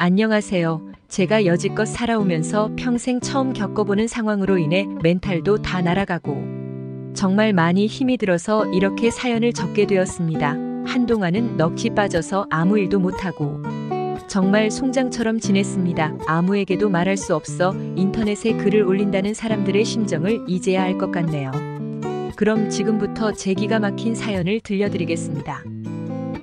안녕하세요. 제가 여지껏 살아오면서 평생 처음 겪어보는 상황으로 인해 멘탈도 다 날아가고 정말 많이 힘이 들어서 이렇게 사연을 적게 되었습니다. 한동안은 넋이 빠져서 아무 일도 못하고 정말 송장처럼 지냈습니다. 아무에게도 말할 수 없어 인터넷에 글을 올린다는 사람들의 심정을 이제야 알 것 같네요. 그럼 지금부터 제 기가 막힌 사연을 들려드리겠습니다.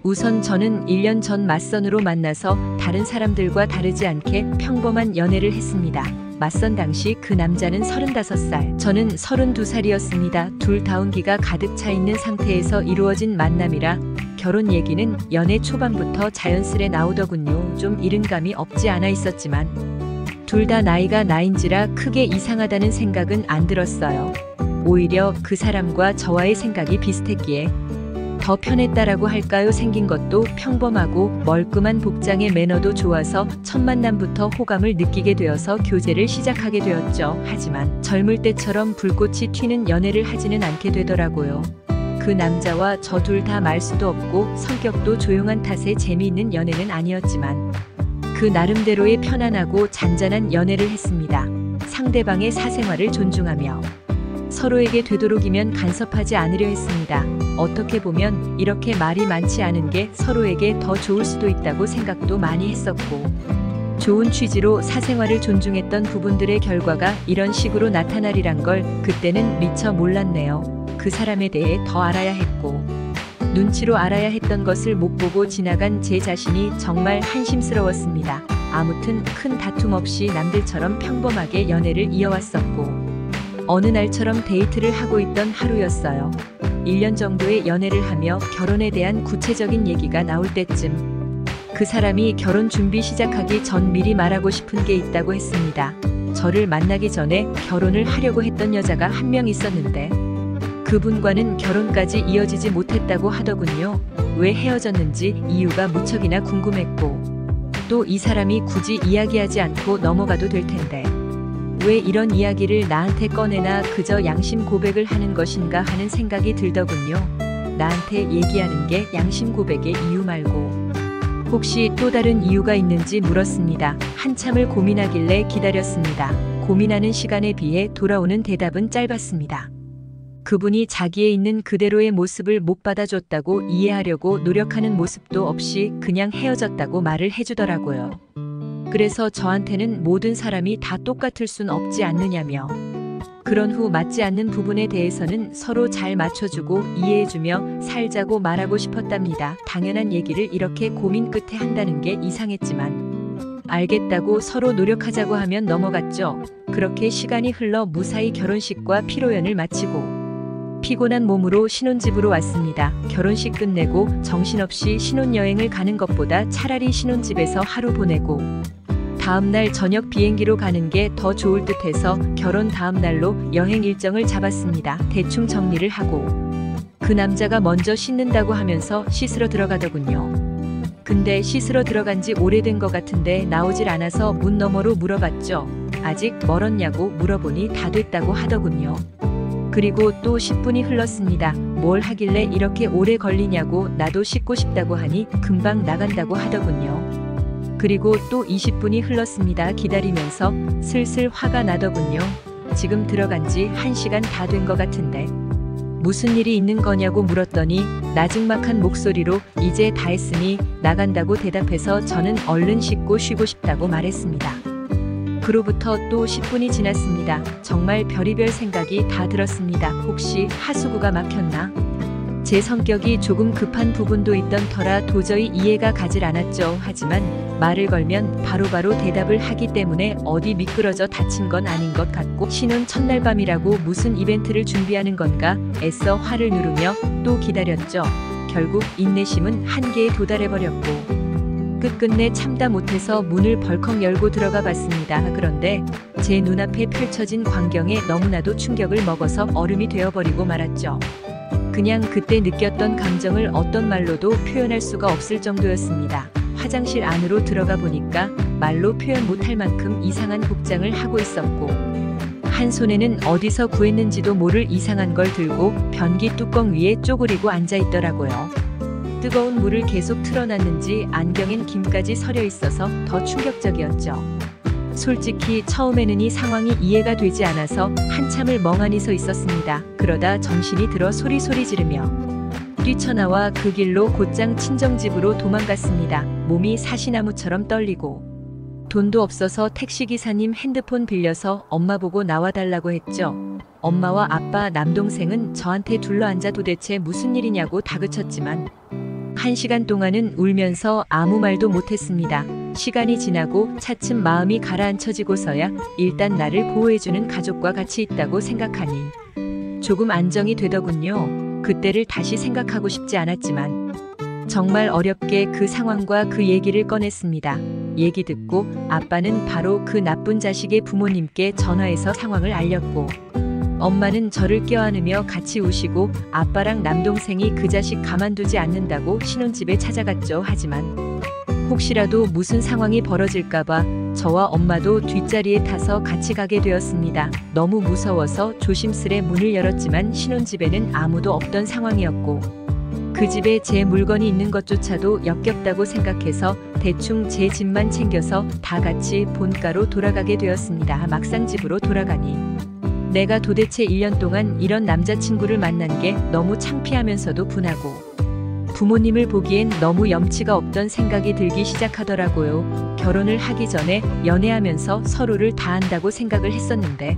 우선 저는 1년 전 맞선으로 만나서 다른 사람들과 다르지 않게 평범한 연애를 했습니다. 맞선 당시 그 남자는 35살, 저는 32살이었습니다. 둘 다 운기가 가득 차 있는 상태에서 이루어진 만남이라 결혼 얘기는 연애 초반부터 자연스레 나오더군요. 좀 이른 감이 없지 않아 있었지만 둘 다 나이가 나인지라 크게 이상하다는 생각은 안 들었어요. 오히려 그 사람과 저와의 생각이 비슷했기에 더 편했다라고 할까요? 생긴 것도 평범하고 멀끔한 복장의 매너도 좋아서 첫 만남부터 호감을 느끼게 되어서 교제를 시작하게 되었죠. 하지만 젊을 때처럼 불꽃이 튀는 연애를 하지는 않게 되더라고요. 그 남자와 저 둘 다 말수도 없고 성격도 조용한 탓에 재미있는 연애는 아니었지만 그 나름대로의 편안하고 잔잔한 연애를 했습니다. 상대방의 사생활을 존중하며 서로에게 되도록이면 간섭하지 않으려 했습니다. 어떻게 보면 이렇게 말이 많지 않은 게 서로에게 더 좋을 수도 있다고 생각도 많이 했었고 좋은 취지로 사생활을 존중했던 부분들의 결과가 이런 식으로 나타나리란 걸 그때는 미처 몰랐네요. 그 사람에 대해 더 알아야 했고 눈치로 알아야 했던 것을 못 보고 지나간 제 자신이 정말 한심스러웠습니다. 아무튼 큰 다툼 없이 남들처럼 평범하게 연애를 이어왔었고 어느 날처럼 데이트를 하고 있던 하루였어요. 1년 정도의 연애를 하며 결혼에 대한 구체적인 얘기가 나올 때쯤 그 사람이 결혼 준비 시작하기 전 미리 말하고 싶은 게 있다고 했습니다. 저를 만나기 전에 결혼을 하려고 했던 여자가 한 명 있었는데 그분과는 결혼까지 이어지지 못했다고 하더군요. 왜 헤어졌는지 이유가 무척이나 궁금했고 또 이 사람이 굳이 이야기하지 않고 넘어가도 될 텐데 왜 이런 이야기를 나한테 꺼내나 그저 양심 고백을 하는 것인가 하는 생각이 들더군요. 나한테 얘기하는 게 양심 고백의 이유 말고 혹시 또 다른 이유가 있는지 물었습니다. 한참을 고민하길래 기다렸습니다. 고민하는 시간에 비해 돌아오는 대답은 짧았습니다. 그분이 자기에 있는 그대로의 모습을 못 받아줬다고 이해하려고 노력하는 모습도 없이 그냥 헤어졌다고 말을 해주더라고요. 그래서 저한테는 모든 사람이 다 똑같을 순 없지 않느냐며 그런 후 맞지 않는 부분에 대해서는 서로 잘 맞춰주고 이해해주며 살자고 말하고 싶었답니다. 당연한 얘기를 이렇게 고민 끝에 한다는 게 이상했지만 알겠다고 서로 노력하자고 하면 넘어갔죠. 그렇게 시간이 흘러 무사히 결혼식과 피로연을 마치고 피곤한 몸으로 신혼집으로 왔습니다. 결혼식 끝내고 정신없이 신혼여행을 가는 것보다 차라리 신혼집에서 하루 보내고 다음날 저녁 비행기로 가는 게 더 좋을 듯해서 결혼 다음날로 여행 일정을 잡았습니다. 대충 정리를 하고 그 남자가 먼저 씻는다고 하면서 씻으러 들어가더군요. 근데 씻으러 들어간 지 오래된 것 같은데 나오질 않아서 문 너머로 물어봤죠. 아직 멀었냐고 물어보니 다 됐다고 하더군요. 그리고 또 10분이 흘렀습니다. 뭘 하길래 이렇게 오래 걸리냐고 나도 씻고 싶다고 하니 금방 나간다고 하더군요. 그리고 또 20분이 흘렀습니다. 기다리면서 슬슬 화가 나더군요. 지금 들어간 지 1시간 다 된 것 같은데 무슨 일이 있는 거냐고 물었더니 나직막한 목소리로 이제 다 했으니 나간다고 대답해서 저는 얼른 씻고 쉬고 싶다고 말했습니다. 그로부터 또 10분이 지났습니다. 정말 별의별 생각이 다 들었습니다. 혹시 하수구가 막혔나? 제 성격이 조금 급한 부분도 있던 터라 도저히 이해가 가질 않았죠. 하지만 말을 걸면 바로바로 대답을 하기 때문에 어디 미끄러져 다친 건 아닌 것 같고 신혼 첫날 밤이라고 무슨 이벤트를 준비하는 건가 애써 화를 누르며 또 기다렸죠. 결국 인내심은 한계에 도달해버렸고 끝끝내 참다 못해서 문을 벌컥 열고 들어가 봤습니다. 그런데 제 눈앞에 펼쳐진 광경에 너무나도 충격을 먹어서 얼음이 되어버리고 말았죠. 그냥 그때 느꼈던 감정을 어떤 말로도 표현할 수가 없을 정도였습니다. 화장실 안으로 들어가 보니까 말로 표현 못할 만큼 이상한 복장을 하고 있었고 한 손에는 어디서 구했는지도 모를 이상한 걸 들고 변기 뚜껑 위에 쪼그리고 앉아 있더라고요. 뜨거운 물을 계속 틀어놨는지 안경엔 김까지 서려 있어서 더 충격적이었죠. 솔직히 처음에는 이 상황이 이해가 되지 않아서 한참을 멍하니 서 있었습니다. 그러다 정신이 들어 소리소리 지르며 뛰쳐나와 그 길로 곧장 친정집으로 도망갔습니다. 몸이 사시나무처럼 떨리고 돈도 없어서 택시기사님 핸드폰 빌려서 엄마 보고 나와달라고 했죠. 엄마와 아빠, 남동생은 저한테 둘러앉아 도대체 무슨 일이냐고 다그쳤지만 1시간 동안은 울면서 아무 말도 못했습니다. 시간이 지나고 차츰 마음이 가라앉혀지고서야 일단 나를 보호해주는 가족과 같이 있다고 생각하니 조금 안정이 되더군요. 그때를 다시 생각하고 싶지 않았지만 정말 어렵게 그 상황과 그 얘기를 꺼냈습니다. 얘기 듣고 아빠는 바로 그 나쁜 자식의 부모님께 전화해서 상황을 알렸고 엄마는 저를 껴안으며 같이 우시고 아빠랑 남동생이 그 자식 가만두지 않는다고 신혼집에 찾아갔죠. 하지만 혹시라도 무슨 상황이 벌어질까봐 저와 엄마도 뒷자리에 타서 같이 가게 되었습니다. 너무 무서워서 조심스레 문을 열었지만 신혼집에는 아무도 없던 상황이었고 그 집에 제 물건이 있는 것조차도 역겹다고 생각해서 대충 제 집만 챙겨서 다 같이 본가로 돌아가게 되었습니다. 막상 집으로 돌아가니 내가 도대체 1년 동안 이런 남자친구를 만난 게 너무 창피하면서도 분하고 부모님을 보기엔 너무 염치가 없던 생각이 들기 시작하더라고요. 결혼을 하기 전에 연애하면서 서로를 다 안다고 생각을 했었는데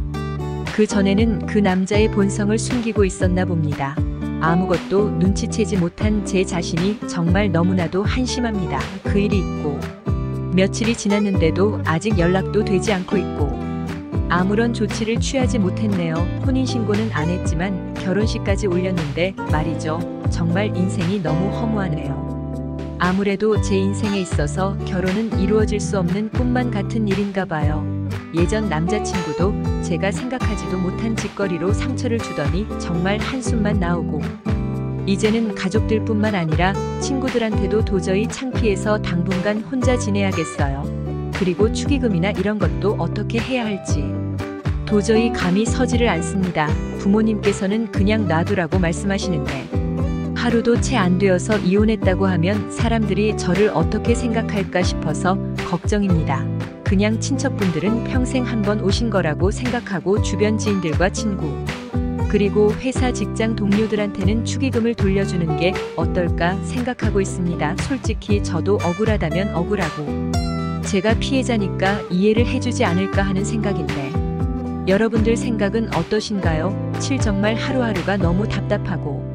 그 전에는 그 남자의 본성을 숨기고 있었나 봅니다. 아무것도 눈치채지 못한 제 자신이 정말 너무나도 한심합니다. 그 일이 있고 며칠이 지났는데도 아직 연락도 되지 않고 있고 아무런 조치를 취하지 못했네요. 혼인신고는 안 했지만 결혼식까지 올렸는데 말이죠. 정말 인생이 너무 허무하네요. 아무래도 제 인생에 있어서 결혼은 이루어질 수 없는 꿈만 같은 일인가 봐요. 예전 남자친구도 제가 생각하지도 못한 짓거리로 상처를 주더니 정말 한숨만 나오고 이제는 가족들뿐만 아니라 친구들한테도 도저히 창피해서 당분간 혼자 지내야겠어요. 그리고 축의금이나 이런 것도 어떻게 해야 할지 도저히 감이 서지를 않습니다. 부모님께서는 그냥 놔두라고 말씀하시는데 하루도 채 안 되어서 이혼했다고 하면 사람들이 저를 어떻게 생각할까 싶어서 걱정입니다. 그냥 친척분들은 평생 한 번 오신 거라고 생각하고 주변 지인들과 친구 그리고 회사 직장 동료들한테는 축의금을 돌려주는 게 어떨까 생각하고 있습니다. 솔직히 저도 억울하다면 억울하고 제가 피해자니까 이해를 해주지 않을까 하는 생각인데 여러분들 생각은 어떠신가요? 정말 하루하루가 너무 답답하고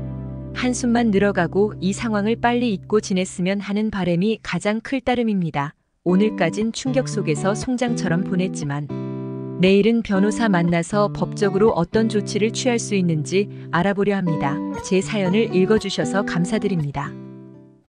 한숨만 늘어가고 이 상황을 빨리 잊고 지냈으면 하는 바람이 가장 클 따름입니다. 오늘까진 충격 속에서 송장처럼 보냈지만 내일은 변호사 만나서 법적으로 어떤 조치를 취할 수 있는지 알아보려 합니다. 제 사연을 읽어주셔서 감사드립니다.